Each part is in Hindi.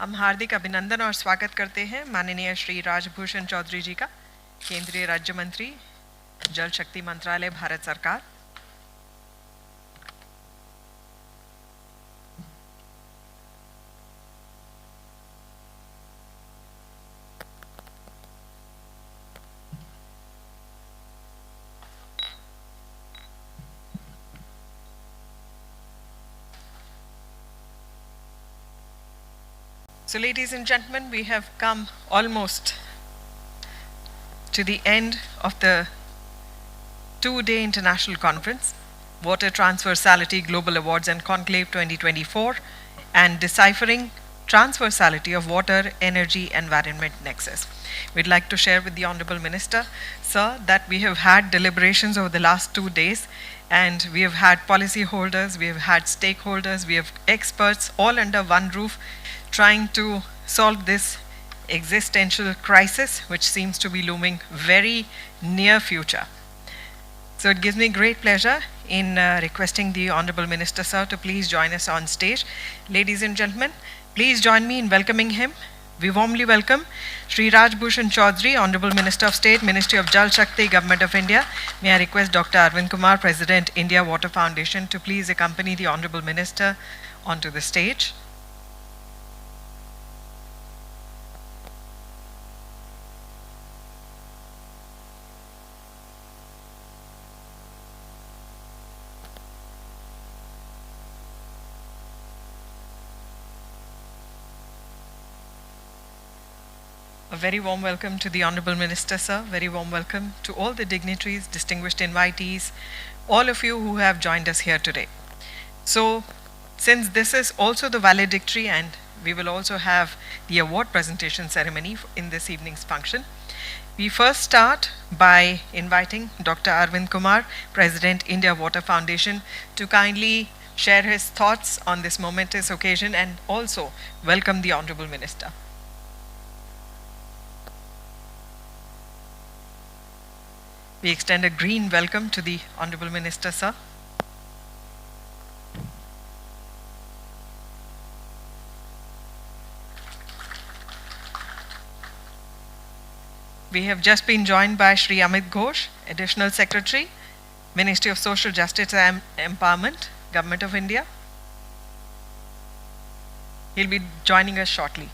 हम हार्दिक अभिनंदन और स्वागत करते हैं माननीय श्री राजभूषण चौधरी जी का, केंद्रीय राज्य मंत्री, जल शक्ति मंत्रालय, भारत सरकार। So ladies and gentlemen, we have come almost to the end of the two-day international conference, Water Transversality Global Awards and Conclave 2024, and Deciphering Transversality of Water, Energy, Environment Nexus. We'd like to share with the Honorable Minister, sir, that we have had deliberations over the last 2 days, and we have had policyholders, we have had stakeholders, we have experts all under one roof trying to solve this existential crisis which seems to be looming very near future. So it gives me great pleasure in requesting the Honorable Minister, sir, to please join us on stage. Ladies and gentlemen, please join me in welcoming him. We warmly welcome Shri Rajbhushan Chaudhary, Honorable Minister of State, Ministry of Jal Shakti, Government of India. May I request Dr. Arvind Kumar, President, India Water Foundation, to please accompany the Honorable Minister onto the stage. A very warm welcome to the Honorable Minister, sir. Very warm welcome to all the dignitaries, distinguished invitees, all of you who have joined us here today. So, since this is also the valedictory and we will also have the award presentation ceremony in this evening's function, we first start by inviting Dr. Arvind Kumar, President, India Water Foundation, to kindly share his thoughts on this momentous occasion and also welcome the Honorable Minister. We extend a green welcome to the Honorable Minister, sir. We have just been joined by Shri Amit Ghosh, Additional Secretary, Ministry of Social Justice and Empowerment, Government of India. He'll be joining us shortly.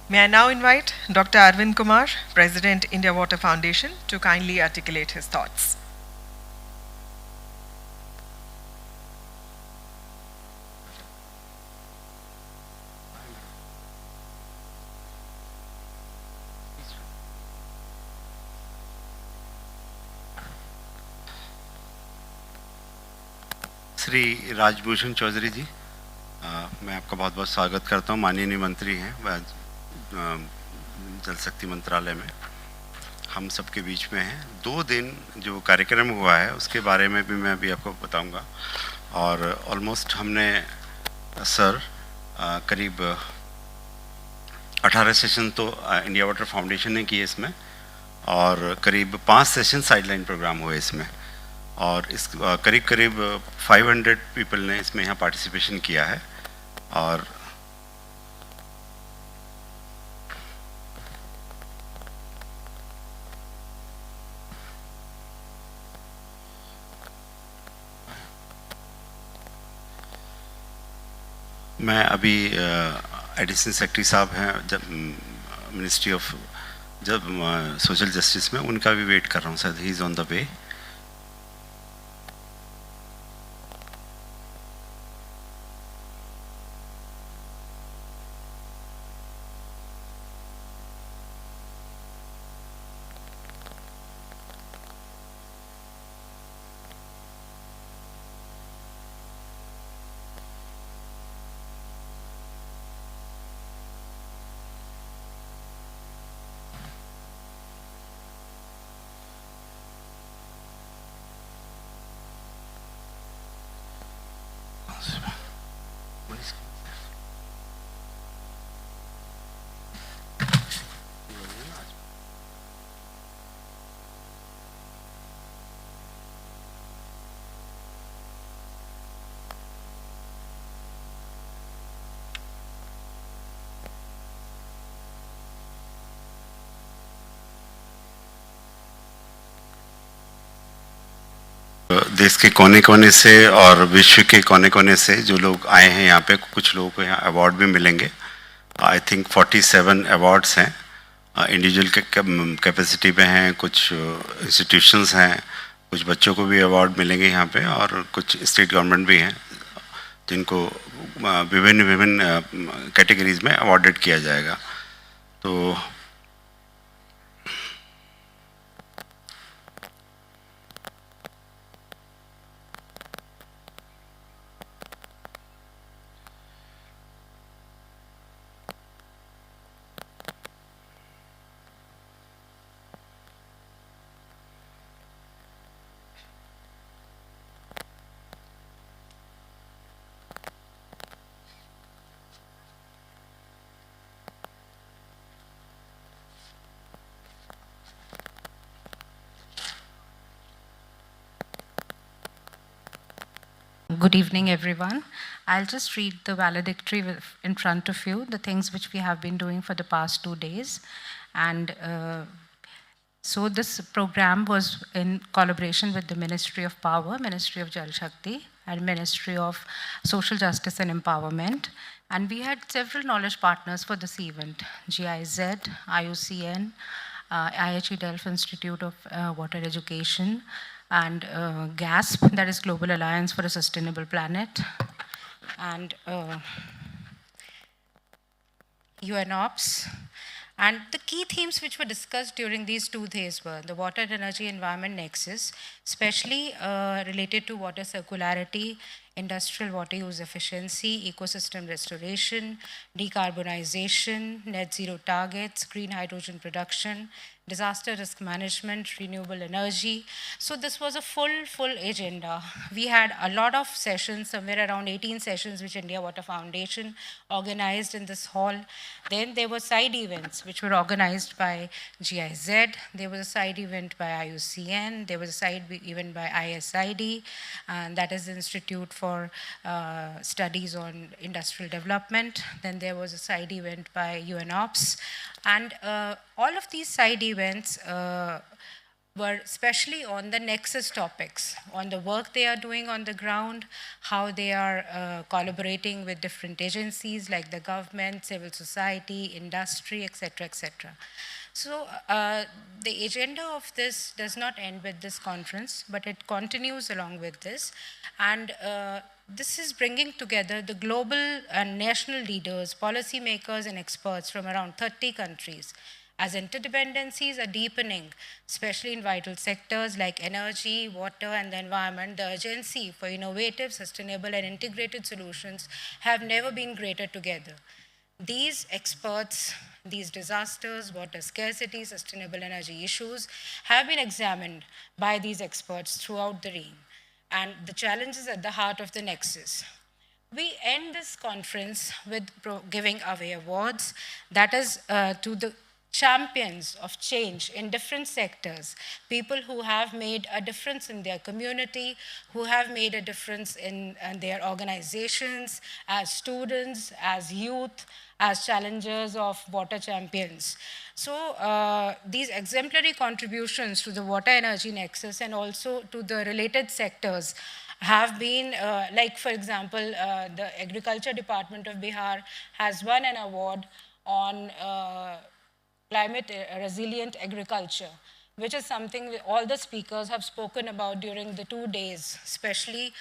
May I now invite Dr. Arvind Kumar, President, India Water Foundation, to kindly articulate his thoughts. Shri Rajbhushan Chaudhary जी, मैं आपका बहुत बहुत स्वागत करता हूँ। माननीय मंत्री हैं जल शक्ति मंत्रालय में, हम सबके बीच में हैं। 2 दिन जो कार्यक्रम हुआ है उसके बारे में भी मैं अभी आपको बताऊंगा। और ऑलमोस्ट हमने सर करीब 18 सेशन तो इंडिया वाटर फाउंडेशन ने किए इसमें, और करीब 5 सेशन साइडलाइन प्रोग्राम हुए इसमें, और इस करीब 500 पीपल ने इसमें यहाँ पार्टिसिपेशन किया है। और मैं अभी एडिशनल सेक्रेटरी साहब हैं जब मिनिस्ट्री ऑफ सोशल जस्टिस में, उनका भी वेट कर रहा हूँ sir. He is on the way. देश के कोने-कोने से और विश्व के कोने-कोने से जो लोग आए हैं यहाँ पे, कुछ लोगों को यहाँ अवार्ड भी मिलेंगे। आई थिंक 47 अवार्ड्स हैं, इंडिविजुअल के कैपेसिटी पे हैं, कुछ इंस्टीट्यूशंस हैं, कुछ बच्चों को भी अवार्ड मिलेंगे यहाँ पे, और कुछ स्टेट गवर्नमेंट भी हैं जिनको विभिन्न विभिन्न कैटेगरीज में अवार्डेड किया जाएगा। तो Good evening, everyone. I'll just read the valedictory in front of you, the things which we have been doing for the past 2 days. And so this program was in collaboration with the Ministry of Power, Ministry of Jal Shakti, and Ministry of Social Justice and Empowerment. And we had several knowledge partners for this event: GIZ, IUCN, IHE Delft Institute of Water Education, and GASP, that is Global Alliance for a Sustainable Planet, and UNOPS. And the key themes which were discussed during these 2 days were the water, energy, environment nexus, especially related to water circularity, industrial water use efficiency, ecosystem restoration, decarbonization, net zero targets, green hydrogen production, disaster risk management, renewable energy. So this was a full agenda. We had a lot of sessions, somewhere around 18 sessions, which India Water Foundation organized in this hall. Then there were side events which were organized by GIZ. There was a side event by IUCN. There was a side event by ISID, and that is the Institute for Studies on Industrial Development. Then there was a side event by UNOPS. And all of these side events were especially on the nexus topics, on the work they are doing on the ground, how they are collaborating with different agencies like the government, civil society, industry, etc., etc. So the agenda of this does not end with this conference, but it continues along with this. And this is bringing together the global and national leaders, policymakers, and experts from around 30 countries, as interdependencies are deepening, especially in vital sectors like energy, water, and the environment. The urgency for innovative, sustainable, and integrated solutions have never been greater together. These experts, these disasters, water scarcity, sustainable energy issues have been examined by these experts throughout the realm, and the challenges at the heart of the nexus. We end this conference with giving away awards, that is to the champions of change in different sectors, people who have made a difference in their community, who have made a difference in their organizations, as students, as youth, as challengers of water champions. So these exemplary contributions to the water energy nexus and also to the related sectors have been, like for example, the Agriculture Department of Bihar has won an award on climate resilient agriculture, which is something all the speakers have spoken about during the 2 days, especially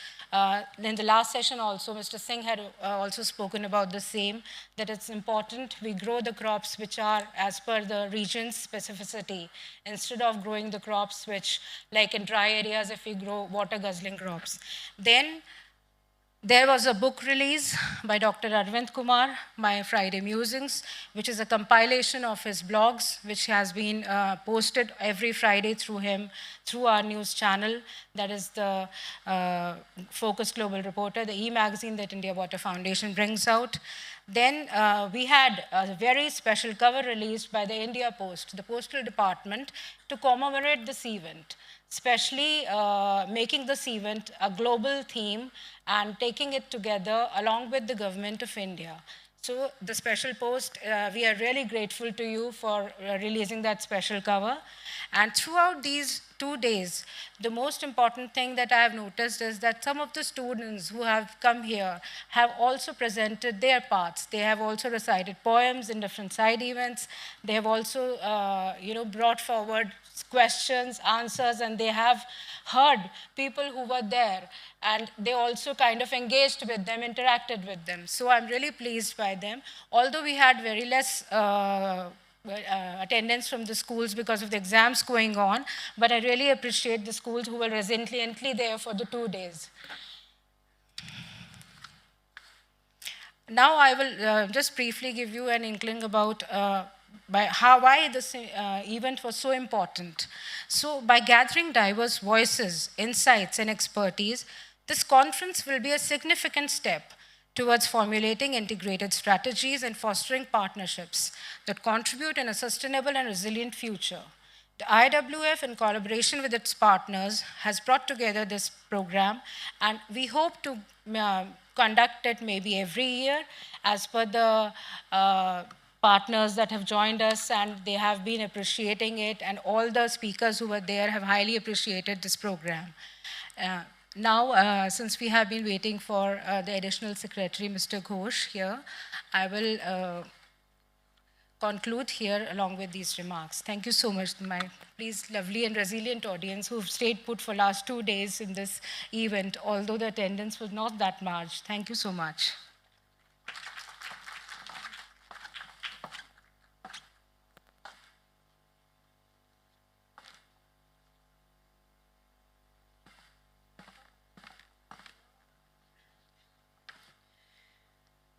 in the last session also, Mr. Singh had also spoken about the same, that it's important we grow the crops which are as per the region's specificity, instead of growing the crops which, like in dry areas, if we grow water guzzling crops. Then there was a book release by Dr. Arvind Kumar, My Friday Musings, which is a compilation of his blogs, which has been posted every Friday through him, through our news channel, that is the Focus Global Reporter, the e-magazine that India Water Foundation brings out. Then we had a very special cover released by the India Post, the Postal Department, to commemorate this event, especially making this event a global theme and taking it together along with the government of India. So the special post, we are really grateful to you for releasing that special cover. And throughout these 2 days, the most important thing that I have noticed is that some of the students who have come here have also presented their parts. They have also recited poems in different side events. They have also, brought forward questions, answers, and they have heard people who were there, and they also kind of engaged with them, interacted with them. So I'm really pleased by them. Although we had very less attendance from the schools because of the exams going on, but I really appreciate the schools who were resiliently there for the 2 days. Now I will just briefly give you an inkling about why this event was so important. So by gathering diverse voices, insights, and expertise, this conference will be a significant step towards formulating integrated strategies and fostering partnerships that contribute in a sustainable and resilient future. The IWF, in collaboration with its partners, has brought together this program, and we hope to conduct it maybe every year as per the partners that have joined us, and they have been appreciating it, and all the speakers who were there have highly appreciated this program. Now, since we have been waiting for the Additional Secretary, Mr. Ghosh, here, I will conclude here along with these remarks. Thank you so much to my please lovely and resilient audience who've stayed put for last 2 days in this event, although the attendance was not that much. Thank you so much.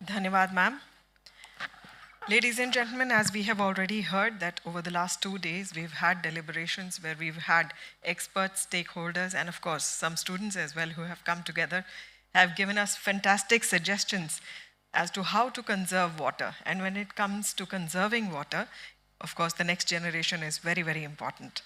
Dhanyavad, ma'am. Ladies and gentlemen, as we have already heard that over the last 2 days, we've had deliberations where we've had experts, stakeholders, and of course, some students as well who have come together, have given us fantastic suggestions as to how to conserve water. And when it comes to conserving water, of course, the next generation is very, very important.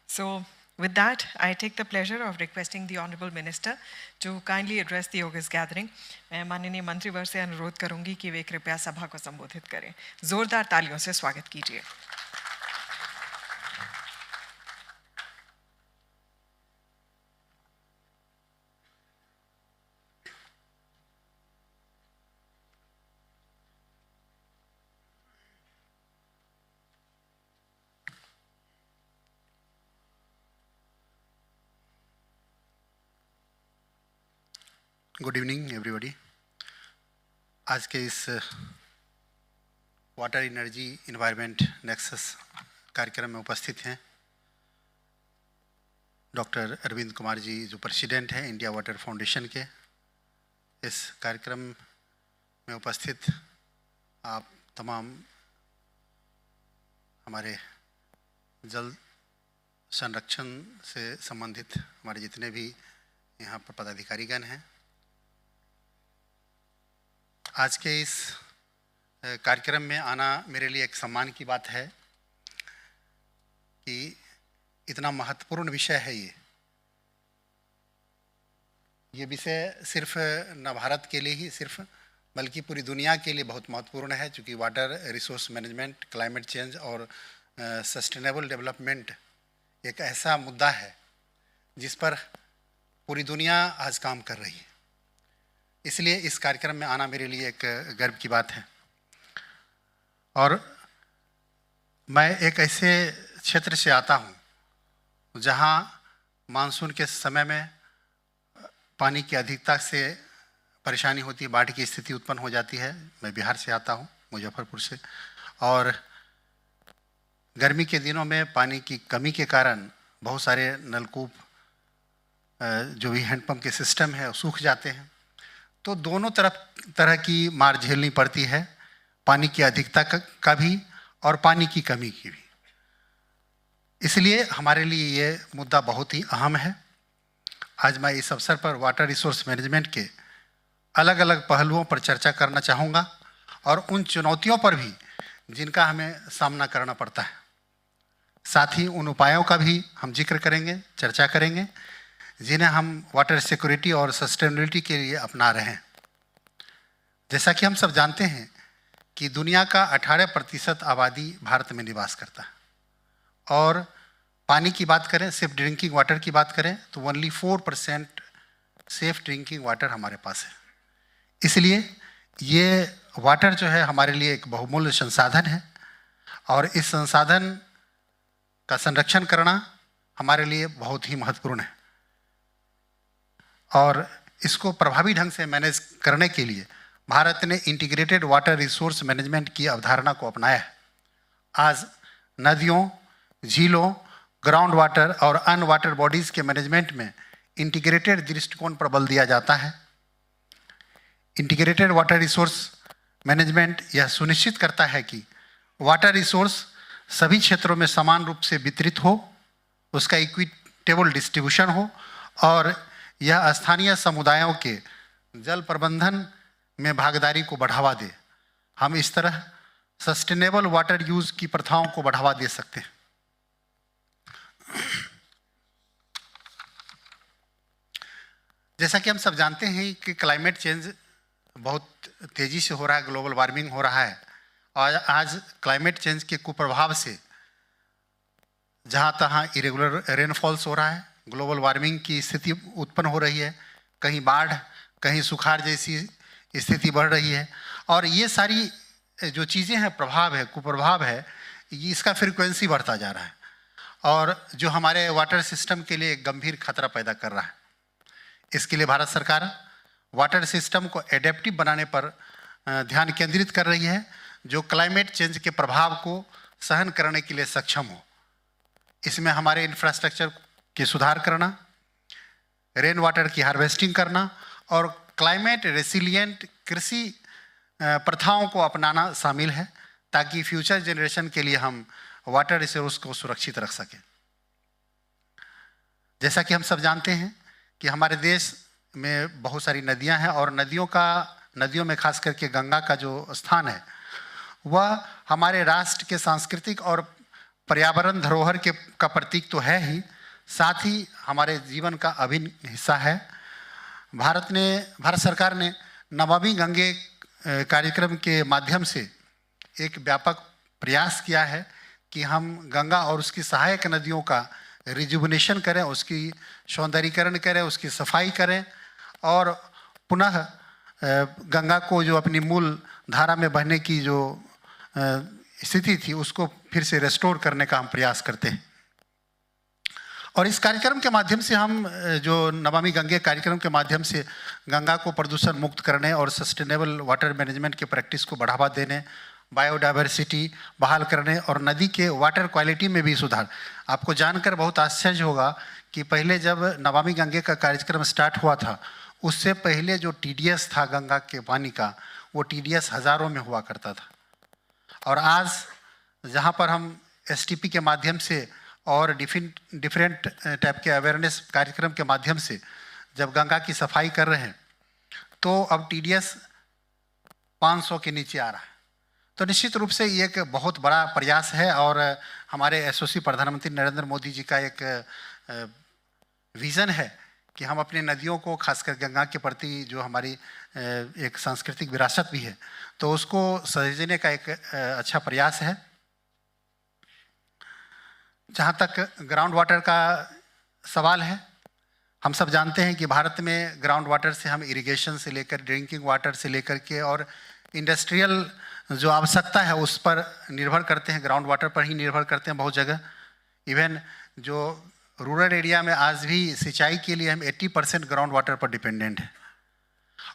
So with that, I take the pleasure of requesting the Honorable Minister to kindly address the August gathering. मैं माननीय मंत्रीवर से अनुरोध करूंगी कि वे कृपया सभा को संबोधित करें. जोरदार तालियों से स्वागत कीजिए. Good evening everybody. आज के इस वाटर एनर्जी इन्वायरमेंट नेक्सस कार्यक्रम में उपस्थित हैं डॉक्टर अरविंद कुमार जी, जो प्रेसिडेंट हैं इंडिया वाटर फाउंडेशन के. इस कार्यक्रम में उपस्थित आप तमाम हमारे जल संरक्षण से संबंधित हमारे जितने भी यहाँ पर पदाधिकारीगण हैं, आज के इस कार्यक्रम में आना मेरे लिए एक सम्मान की बात है कि इतना महत्वपूर्ण विषय है ये विषय सिर्फ न भारत के लिए ही सिर्फ बल्कि पूरी दुनिया के लिए बहुत महत्वपूर्ण है, क्योंकि water resource management, climate change और सस्टेनेबल डेवलपमेंट एक ऐसा मुद्दा है जिस पर पूरी दुनिया आज काम कर रही है. इसलिए इस कार्यक्रम में आना मेरे लिए एक गर्व की बात है. और मैं एक ऐसे क्षेत्र से आता हूँ जहाँ मानसून के समय में पानी की अधिकता से परेशानी होती है, बाढ़ की स्थिति उत्पन्न हो जाती है. मैं बिहार से आता हूँ, मुजफ्फरपुर से, और गर्मी के दिनों में पानी की कमी के कारण बहुत सारे नलकूप जो भी हैंडपम्प के सिस्टम है सूख जाते हैं. तो दोनों तरह की मार झेलनी पड़ती है, पानी की अधिकता का भी और पानी की कमी की भी. इसलिए हमारे लिए ये मुद्दा बहुत ही अहम है. आज मैं इस अवसर पर वाटर रिसोर्स मैनेजमेंट के अलग अलग पहलुओं पर चर्चा करना चाहूँगा और उन चुनौतियों पर भी जिनका हमें सामना करना पड़ता है. साथ ही उन उपायों का भी हम जिक्र करेंगे, चर्चा करेंगे, जिन्हें हम वाटर सिक्योरिटी और सस्टेनेबिलिटी के लिए अपना रहे हैं. जैसा कि हम सब जानते हैं कि दुनिया का 18% आबादी भारत में निवास करता है और पानी की बात करें, सिर्फ ड्रिंकिंग वाटर की बात करें तो ओनली 4% सेफ ड्रिंकिंग वाटर हमारे पास है। इसलिए ये वाटर जो है हमारे लिए एक बहुमूल्य संसाधन है और इस संसाधन का संरक्षण करना हमारे लिए बहुत ही महत्वपूर्ण है और इसको प्रभावी ढंग से मैनेज करने के लिए भारत ने इंटीग्रेटेड वाटर रिसोर्स मैनेजमेंट की अवधारणा को अपनाया है। आज नदियों, झीलों, ग्राउंड वाटर और अन वाटर बॉडीज़ के मैनेजमेंट में इंटीग्रेटेड दृष्टिकोण पर बल दिया जाता है। इंटीग्रेटेड वाटर रिसोर्स मैनेजमेंट यह सुनिश्चित करता है कि वाटर रिसोर्स सभी क्षेत्रों में समान रूप से वितरित हो, उसका इक्विटेबल डिस्ट्रीब्यूशन हो और यह स्थानीय समुदायों के जल प्रबंधन में भागीदारी को बढ़ावा दे। हम इस तरह सस्टेनेबल वाटर यूज़ की प्रथाओं को बढ़ावा दे सकते हैं। जैसा कि हम सब जानते हैं कि क्लाइमेट चेंज बहुत तेज़ी से हो रहा है, ग्लोबल वार्मिंग हो रहा है और आज क्लाइमेट चेंज के कुप्रभाव से जहाँ तहाँ इरेगुलर रेनफॉल्स हो रहा है, ग्लोबल वार्मिंग की स्थिति उत्पन्न हो रही है, कहीं बाढ़, कहीं सुखाड़ जैसी स्थिति बढ़ रही है और ये सारी जो चीज़ें हैं, प्रभाव है, कुप्रभाव है, इसका फ्रीक्वेंसी बढ़ता जा रहा है और जो हमारे वाटर सिस्टम के लिए एक गंभीर खतरा पैदा कर रहा है। इसके लिए भारत सरकार वाटर सिस्टम को एडेप्टिव बनाने पर ध्यान केंद्रित कर रही है, जो क्लाइमेट चेंज के प्रभाव को सहन करने के लिए सक्षम हो। इसमें हमारे इंफ्रास्ट्रक्चर के सुधार करना, रेन वाटर की हार्वेस्टिंग करना और क्लाइमेट रेसिलिएंट कृषि प्रथाओं को अपनाना शामिल है ताकि फ्यूचर जनरेशन के लिए हम वाटर रिसोर्स को सुरक्षित रख सकें। जैसा कि हम सब जानते हैं कि हमारे देश में बहुत सारी नदियां हैं और नदियों में खास करके गंगा का जो स्थान है वह हमारे राष्ट्र के सांस्कृतिक और पर्यावरण धरोहर का प्रतीक तो है ही, साथ ही हमारे जीवन का अभिन्न हिस्सा है। भारत सरकार ने नमामि गंगे कार्यक्रम के माध्यम से एक व्यापक प्रयास किया है कि हम गंगा और उसकी सहायक नदियों का रिजुविनेशन करें, उसकी सौंदर्यीकरण करें, उसकी सफाई करें और पुनः गंगा को जो अपनी मूल धारा में बहने की जो स्थिति थी उसको फिर से रेस्टोर करने का हम प्रयास करते हैं। और इस कार्यक्रम के माध्यम से हम जो नमामि गंगे कार्यक्रम के माध्यम से गंगा को प्रदूषण मुक्त करने और सस्टेनेबल वाटर मैनेजमेंट के प्रैक्टिस को बढ़ावा देने, बायोडाइवर्सिटी बहाल करने और नदी के वाटर क्वालिटी में भी सुधार। आपको जानकर बहुत आश्चर्य होगा कि पहले जब नमामि गंगे का कार्यक्रम स्टार्ट हुआ था उससे पहले जो TDS था गंगा के पानी का, वो TDS हज़ारों में हुआ करता था और आज जहाँ पर हम STP के माध्यम से और डिफरेंट टाइप के अवेयरनेस कार्यक्रम के माध्यम से जब गंगा की सफाई कर रहे हैं तो अब TDS 500 के नीचे आ रहा है। तो निश्चित रूप से ये एक बहुत बड़ा प्रयास है और हमारे यशस्वी प्रधानमंत्री नरेंद्र मोदी जी का एक विज़न है कि हम अपने नदियों को, खासकर गंगा के प्रति जो हमारी एक सांस्कृतिक विरासत भी है, तो उसको सहेजने का एक अच्छा प्रयास है। जहाँ तक ग्राउंड वाटर का सवाल है, हम सब जानते हैं कि भारत में ग्राउंड वाटर से हम इरिगेशन से लेकर ड्रिंकिंग वाटर से लेकर के और इंडस्ट्रियल जो आवश्यकता है उस पर निर्भर करते हैं, ग्राउंड वाटर पर ही निर्भर करते हैं बहुत जगह। इवन जो रूरल एरिया में आज भी सिंचाई के लिए हम 80% ग्राउंड वाटर पर डिपेंडेंट है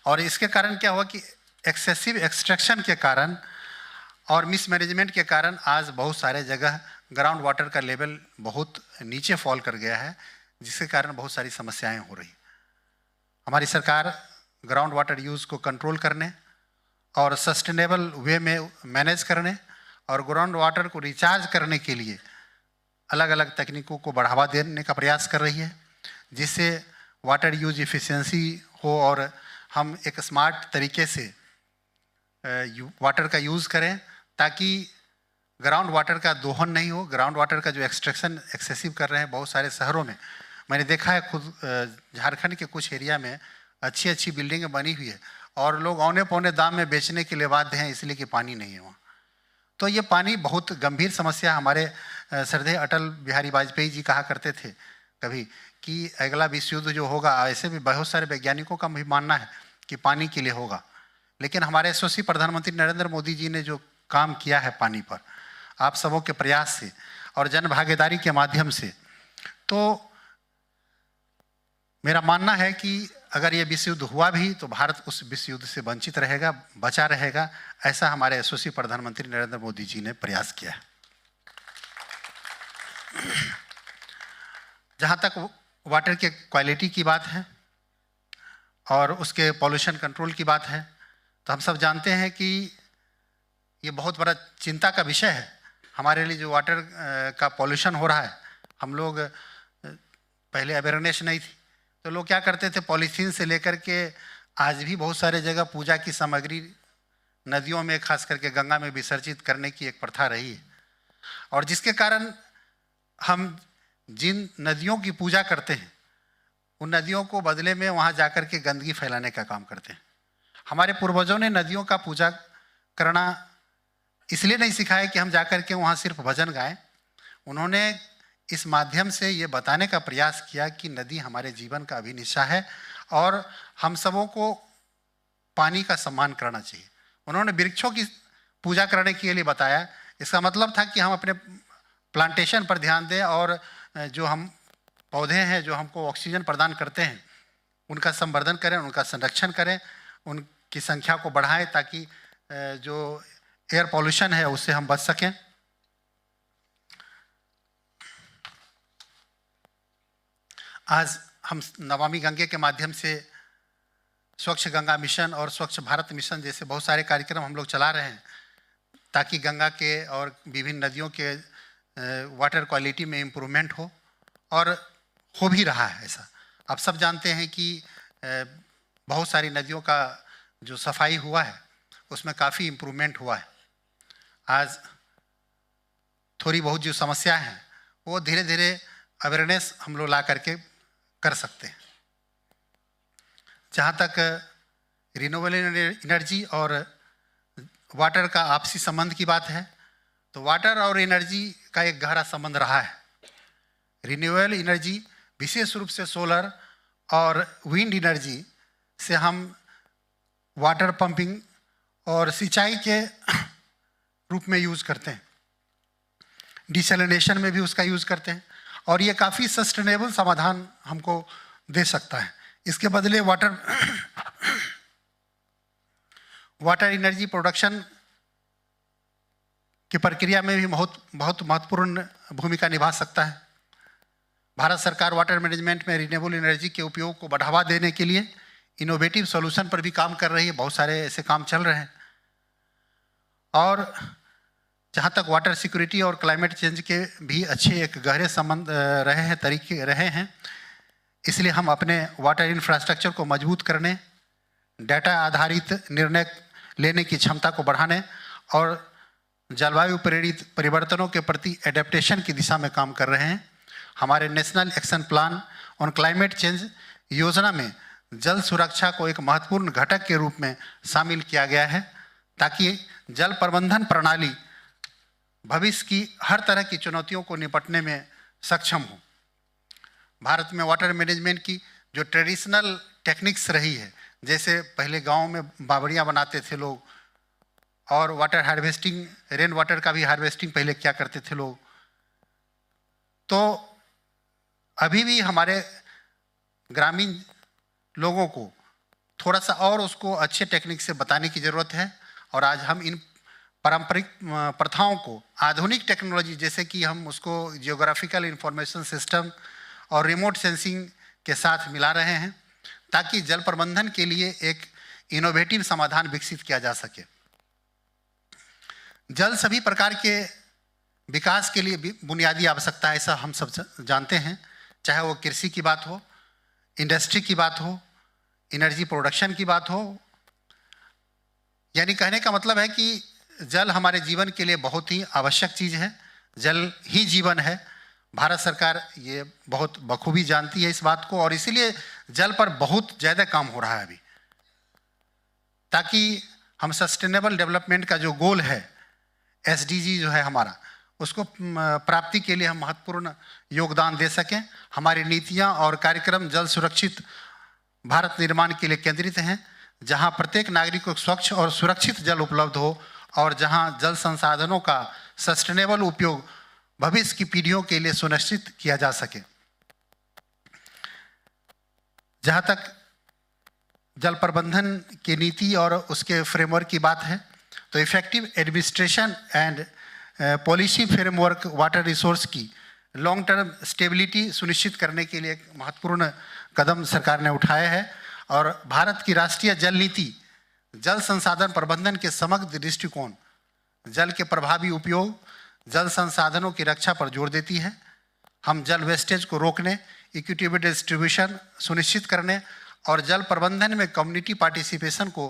और इसके कारण क्या हुआ कि एक्सेसिव एक्सट्रैक्शन के कारण और मिसमैनेजमेंट के कारण आज बहुत सारे जगह ग्राउंड वाटर का लेवल बहुत नीचे फॉल कर गया है, जिसके कारण बहुत सारी समस्याएं हो रही। हमारी सरकार ग्राउंड वाटर यूज़ को कंट्रोल करने और सस्टेनेबल वे में मैनेज करने और ग्राउंड वाटर को रिचार्ज करने के लिए अलग अलग तकनीकों को बढ़ावा देने का प्रयास कर रही है, जिससे वाटर यूज इफ़िशियंसी हो और हम एक स्मार्ट तरीके से वाटर का यूज़ करें ताकि ग्राउंड वाटर का दोहन नहीं हो। ग्राउंड वाटर का जो एक्सट्रैक्शन एक्सेसिव कर रहे हैं बहुत सारे शहरों में, मैंने देखा है खुद झारखंड के कुछ एरिया में अच्छी बिल्डिंगें बनी हुई है और लोग औने पौने दाम में बेचने के लिए बाध्य हैं, इसलिए कि पानी नहीं है वहाँ। तो ये पानी बहुत गंभीर समस्या। हमारे श्रद्धेय अटल बिहारी वाजपेयी जी कहा करते थे कभी कि अगला विश्व युद्ध जो होगा, ऐसे भी बहुत सारे वैज्ञानिकों का भी मानना है कि पानी के लिए होगा, लेकिन हमारे यशस्वी प्रधानमंत्री नरेंद्र मोदी जी ने जो काम किया है पानी पर, आप सबों के प्रयास से और जन भागीदारी के माध्यम से, तो मेरा मानना है कि अगर ये विश्व युद्ध हुआ भी तो भारत उस विश्व युद्ध से वंचित रहेगा, बचा रहेगा। ऐसा हमारे यशस्वी प्रधानमंत्री नरेंद्र मोदी जी ने प्रयास किया है। जहाँ तक वाटर के क्वालिटी की बात है और उसके पॉल्यूशन कंट्रोल की बात है, तो हम सब जानते हैं कि ये बहुत बड़ा चिंता का विषय है हमारे लिए। जो वाटर का पॉल्यूशन हो रहा है, हम लोग पहले अवेयरनेस नहीं थी, तो लोग क्या करते थे, पॉलीथीन से लेकर के आज भी बहुत सारे जगह पूजा की सामग्री नदियों में, खास करके गंगा में विसर्जित करने की एक प्रथा रही है, और जिसके कारण हम जिन नदियों की पूजा करते हैं उन नदियों को बदले में वहाँ जाकर के गंदगी फैलाने का काम करते हैं। हमारे पूर्वजों ने नदियों का पूजा करना इसलिए नहीं सिखाया कि हम जाकर के वहाँ सिर्फ भजन गाएं। उन्होंने इस माध्यम से ये बताने का प्रयास किया कि नदी हमारे जीवन का अभिन्न हिस्सा है और हम सबों को पानी का सम्मान करना चाहिए। उन्होंने वृक्षों की पूजा करने के लिए बताया। इसका मतलब था कि हम अपने प्लांटेशन पर ध्यान दें और जो हम पौधे हैं जो हमको ऑक्सीजन प्रदान करते हैं उनका संवर्धन करें, उनका संरक्षण करें, उनकी संख्या को बढ़ाएं ताकि जो एयर पॉल्यूशन है उससे हम बच सकें। आज हम नमामि गंगे के माध्यम से स्वच्छ गंगा मिशन और स्वच्छ भारत मिशन जैसे बहुत सारे कार्यक्रम हम लोग चला रहे हैं ताकि गंगा के और विभिन्न नदियों के वाटर क्वालिटी में इम्प्रूवमेंट हो, और हो भी रहा है ऐसा। आप सब जानते हैं कि बहुत सारी नदियों का जो सफाई हुआ है उसमें काफ़ी इम्प्रूवमेंट हुआ है। आज थोड़ी बहुत जो समस्या है वो धीरे धीरे अवेयरनेस हम लोग ला करके कर सकते हैं। जहाँ तक रिन्यूएबल एनर्जी और वाटर का आपसी संबंध की बात है, तो वाटर और एनर्जी का एक गहरा संबंध रहा है। रिन्यूएबल एनर्जी विशेष रूप से सोलर और विंड एनर्जी से हम वाटर पंपिंग और सिंचाई के रूप में यूज़ करते हैं, डिसैलिनेशन में भी उसका यूज़ करते हैं, और ये काफ़ी सस्टेनेबल समाधान हमको दे सकता है। इसके बदले वाटर एनर्जी प्रोडक्शन की प्रक्रिया में भी बहुत महत्वपूर्ण भूमिका निभा सकता है। भारत सरकार वाटर मैनेजमेंट में रिन्यूएबल एनर्जी के उपयोग को बढ़ावा देने के लिए इनोवेटिव सॉल्यूशन पर भी काम कर रही है। बहुत सारे ऐसे काम चल रहे हैं। और जहाँ तक वाटर सिक्योरिटी और क्लाइमेट चेंज के भी अच्छे एक गहरे संबंध तरीके रहे हैं, इसलिए हम अपने वाटर इंफ्रास्ट्रक्चर को मजबूत करने, डाटा आधारित निर्णय लेने की क्षमता को बढ़ाने और जलवायु प्रेरित परिवर्तनों के प्रति एडेप्टेशन की दिशा में काम कर रहे हैं। हमारे national action plan on climate change योजना में जल सुरक्षा को एक महत्वपूर्ण घटक के रूप में शामिल किया गया है ताकि जल प्रबंधन प्रणाली भविष्य की हर तरह की चुनौतियों को निपटने में सक्षम हो। भारत में वाटर मैनेजमेंट की जो ट्रेडिशनल टेक्निक्स रही है, जैसे पहले गांव में बावड़ियाँ बनाते थे लोग, और वाटर हार्वेस्टिंग, रेन वाटर का भी हार्वेस्टिंग पहले क्या करते थे लोग, तो अभी भी हमारे ग्रामीण लोगों को थोड़ा सा और उसको अच्छे टेक्निक से बताने की ज़रूरत है। और आज हम इन पारंपरिक प्रथाओं को आधुनिक टेक्नोलॉजी, जैसे कि हम उसको जियोग्राफिकल इंफॉर्मेशन सिस्टम और रिमोट सेंसिंग के साथ मिला रहे हैं ताकि जल प्रबंधन के लिए एक इनोवेटिव समाधान विकसित किया जा सके। जल सभी प्रकार के विकास के लिए बुनियादी आवश्यकता है, ऐसा हम सब जानते हैं। चाहे वो कृषि की बात हो, इंडस्ट्री की बात हो, एनर्जी प्रोडक्शन की बात हो, यानी कहने का मतलब है कि जल हमारे जीवन के लिए बहुत ही आवश्यक चीज़ है। जल ही जीवन है। भारत सरकार ये बहुत बखूबी जानती है इस बात को, और इसीलिए जल पर बहुत ज़्यादा काम हो रहा है अभी। ताकि हम सस्टेनेबल डेवलपमेंट का जो गोल है, SDG जो है हमारा, उसको प्राप्ति के लिए हम महत्वपूर्ण योगदान दे सकें। हमारी नीतियां और कार्यक्रम जल सुरक्षित भारत निर्माण के लिए केंद्रित हैं, जहां प्रत्येक नागरिक को स्वच्छ और सुरक्षित जल उपलब्ध हो और जहां जल संसाधनों का सस्टेनेबल उपयोग भविष्य की पीढ़ियों के लिए सुनिश्चित किया जा सके। जहां तक जल प्रबंधन की नीति और उसके फ्रेमवर्क की बात है, तो effective administration and policy framework water resource की लॉन्ग टर्म स्टेबिलिटी सुनिश्चित करने के लिए एक महत्वपूर्ण कदम सरकार ने उठाया है और भारत की राष्ट्रीय जल नीति जल संसाधन प्रबंधन के समग्र दृष्टिकोण, जल के प्रभावी उपयोग, जल संसाधनों की रक्षा पर जोर देती है। हम जल वेस्टेज को रोकने, इक्विटेबल डिस्ट्रीब्यूशन सुनिश्चित करने और जल प्रबंधन में कम्युनिटी पार्टिसिपेशन को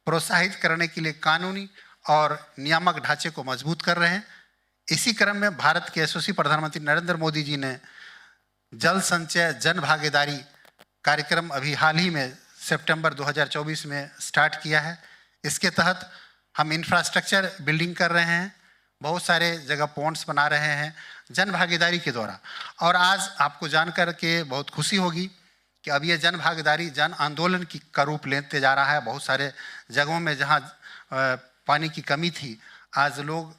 प्रोत्साहित करने के लिए कानूनी और नियामक ढांचे को मजबूत कर रहे हैं। इसी क्रम में भारत के यशस्वी प्रधानमंत्री नरेंद्र मोदी जी ने जल संचय जन भागीदारी कार्यक्रम अभी हाल ही में सितंबर 2024 में स्टार्ट किया है। इसके तहत हम इंफ्रास्ट्रक्चर बिल्डिंग कर रहे हैं, बहुत सारे जगह पॉन्ड्स बना रहे हैं जन भागीदारी के द्वारा। और आज आपको जानकर के बहुत खुशी होगी कि अब ये जन भागीदारी जन आंदोलन का रूप लेते जा रहा है। बहुत सारे जगहों में जहाँ पानी की कमी थी, आज लोग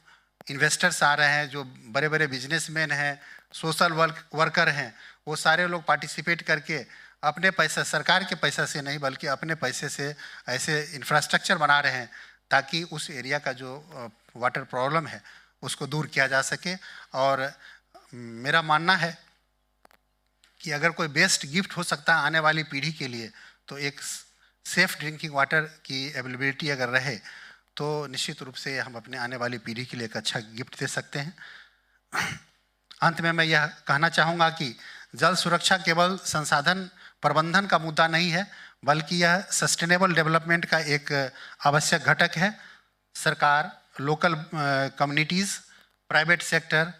इन्वेस्टर्स आ रहे हैं, जो बड़े बड़े बिजनेसमैन हैं, सोशल वर्कर हैं, वो सारे लोग पार्टिसिपेट करके अपने पैसे, सरकार के पैसे से नहीं बल्कि अपने पैसे से ऐसे इंफ्रास्ट्रक्चर बना रहे हैं ताकि उस एरिया का जो वाटर प्रॉब्लम है उसको दूर किया जा सके। और मेरा मानना है कि अगर कोई बेस्ट गिफ्ट हो सकता है आने वाली पीढ़ी के लिए, तो एक सेफ ड्रिंकिंग वाटर की अवेलेबिलिटी अगर रहे तो निश्चित रूप से हम अपने आने वाली पीढ़ी के लिए एक अच्छा गिफ्ट दे सकते हैं। अंत में मैं यह कहना चाहूँगा कि जल सुरक्षा केवल संसाधन प्रबंधन का मुद्दा नहीं है, बल्कि यह सस्टेनेबल डेवलपमेंट का एक आवश्यक घटक है। सरकार, लोकल कम्युनिटीज़, प्राइवेट सेक्टर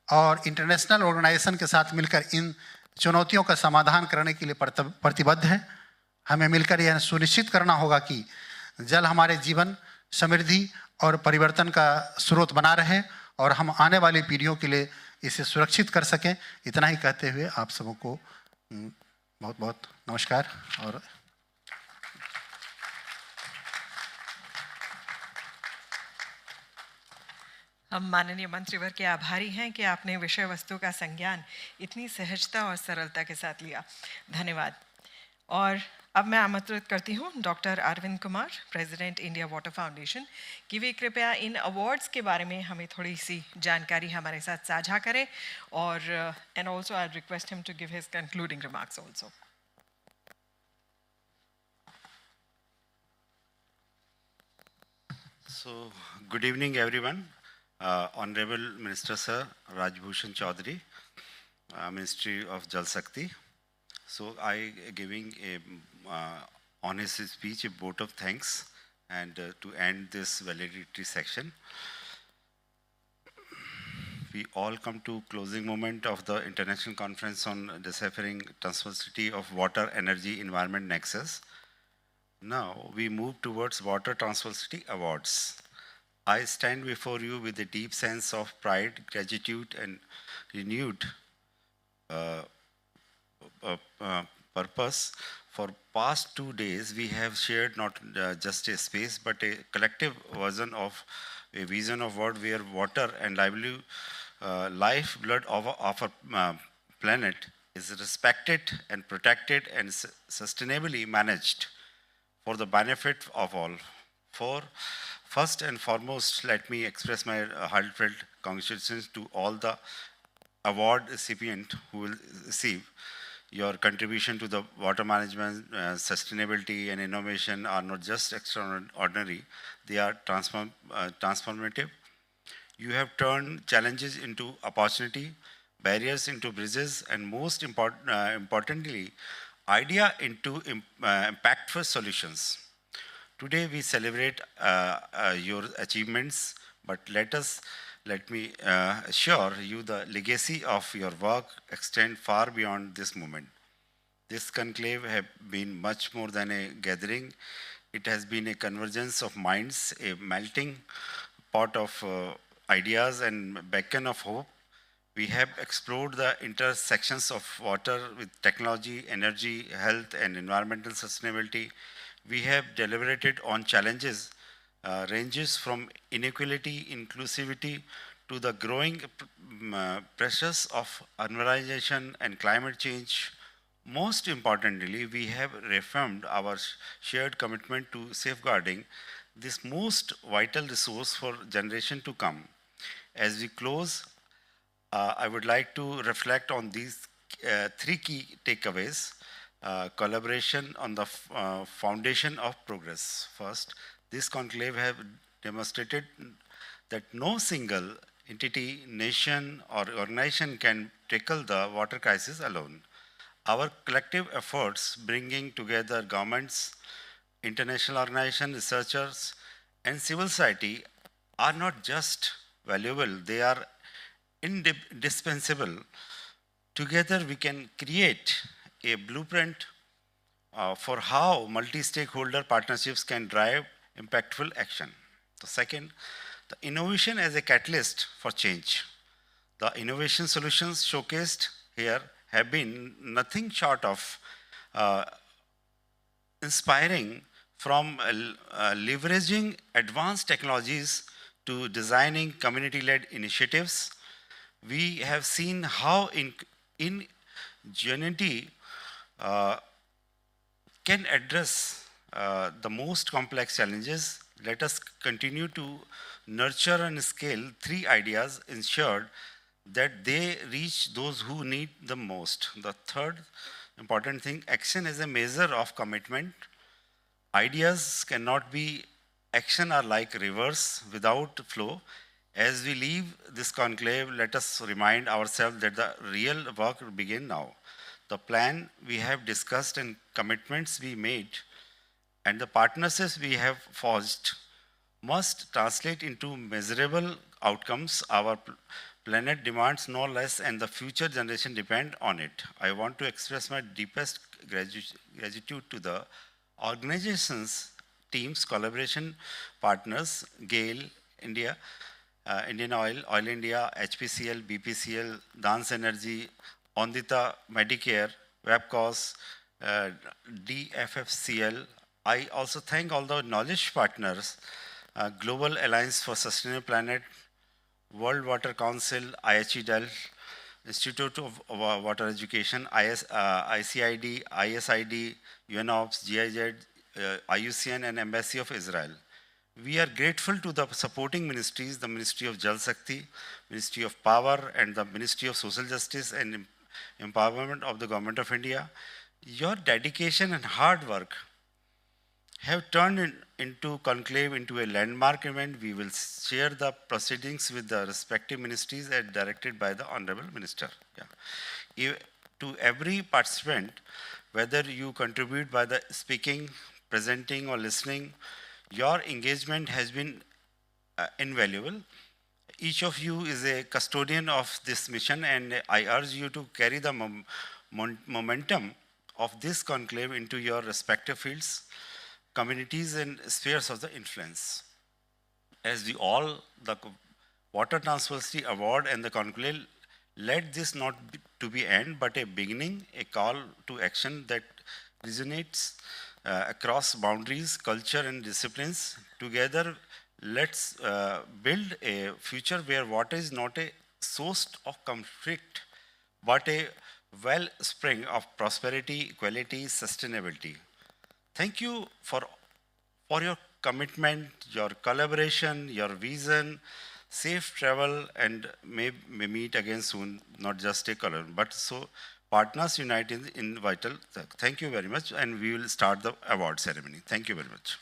और इंटरनेशनल ऑर्गेनाइजेशन के साथ मिलकर इन चुनौतियों का समाधान करने के लिए प्रतिबद्ध है। हमें मिलकर यह सुनिश्चित करना होगा कि जल हमारे जीवन, समृद्धि और परिवर्तन का स्रोत बना रहे और हम आने वाली पीढ़ियों के लिए इसे सुरक्षित कर सकें। इतना ही कहते हुए आप सबको बहुत बहुत नमस्कार। और हम माननीय मंत्रीवर के आभारी हैं कि आपने विषय वस्तु का संज्ञान इतनी सहजता और सरलता के साथ लिया। धन्यवाद। और अब मैं आमंत्रित करती हूँ doctor Arvind Kumar, president India water foundation, कि वे कृपया इन अवार्ड्स के बारे में हमें थोड़ी सी जानकारी हमारे साथ साझा करें और and also I request him to give his concluding remarks also. So, good evening everyone. Honorable Minister Sir Rajbhushan Chaudhary, Ministry of Jal Shakti. So I giving a honest speech, a vote of thanks, and to end this validity section. We all come to closing moment of the International Conference on Deciphering Transversity of Water, Energy, Environment Nexus. Now we move towards Water Transversity Awards. I stand before you with a deep sense of pride, gratitude, and renewed purpose. For past 2 days, we have shared not just a space, but a collective vision of what where water and lifeblood of our planet is respected and protected and sustainably managed for the benefit of all. First and foremost, let me express my heartfelt congratulations to all the award recipients who will receive. Your contribution to the water management, sustainability and innovation are not just extraordinary, they are transformative. You have turned challenges into opportunity, barriers into bridges, and most importantly, idea into impactful solutions. Today we celebrate your achievements, but let me assure you the legacy of your work extends far beyond this moment. This conclave has been much more than a gathering. It has been a convergence of minds, a melting pot of ideas and beacon of hope. We have explored the intersections of water with technology, energy, health, and environmental sustainability. We have deliberated on challenges ranges from inequality, inclusivity, to the growing pressures of urbanization and climate change. Most importantly, we have reaffirmed our shared commitment to safeguarding this most vital resource for generation to come. As we close, I would like to reflect on these three key takeaways. Collaboration on the foundation of progress. First, this conclave have demonstrated that no single entity, nation, or organization can tackle the water crisis alone. Our collective efforts, bringing together governments, international organizations, researchers, and civil society, are not just valuable, they are indispensable. Together, we can create a blueprint for how multi-stakeholder partnerships can drive impactful action. The second, the innovation as a catalyst for change. The innovation solutions showcased here have been nothing short of inspiring, from leveraging advanced technologies to designing community-led initiatives. We have seen how ingenuity can address the most complex challenges. Let us continue to nurture and scale three ideas, ensured that they reach those who need the most. The third important thing, action is a measure of commitment. Ideas cannot be, action are like rivers without flow. As we leave this conclave, let us remind ourselves that the real work will begin now. The plan we have discussed and commitments we made and the partnerships we have forged must translate into measurable outcomes. Our planet demands no less, and the future generation depend on it. I want to express my deepest gratitude to the organizations, teams, collaboration partners, GAIL, India, Indian Oil, Oil India, HPCL, BPCL, Dance Energy, Ondita, Medicare, Webcos, DFFCL. I also thank all the knowledge partners, Global Alliance for Sustainable Planet, World Water Council, IHE Delft, Institute of Water Education, ICID, ISID, UNOPS, GIZ, IUCN, and Embassy of Israel. We are grateful to the supporting ministries, the Ministry of Jal Shakti, Ministry of Power, and the Ministry of Social Justice and Empowerment of the Government of India. Your dedication and hard work have turned into conclave into a landmark event. We will share the proceedings with the respective ministries as directed by the Honorable Minister. To every participant, whether you contribute by the speaking, presenting, or listening, your engagement has been invaluable. Each of you is a custodian of this mission, and I urge you to carry the momentum of this conclave into your respective fields, communities, and spheres of the influence. As we all, the Water Transparency Award and the conclave, let this not to be end, but a beginning, a call to action that resonates across boundaries, culture, and disciplines. Together, let's build a future where water is not a source of conflict, but a wellspring of prosperity, equality, sustainability. Thank you for your commitment, your collaboration, your vision. Safe travel, and may meet again soon, not just a color, but so partners unite in vital. Thank you very much, and we will start the award ceremony. Thank you very much.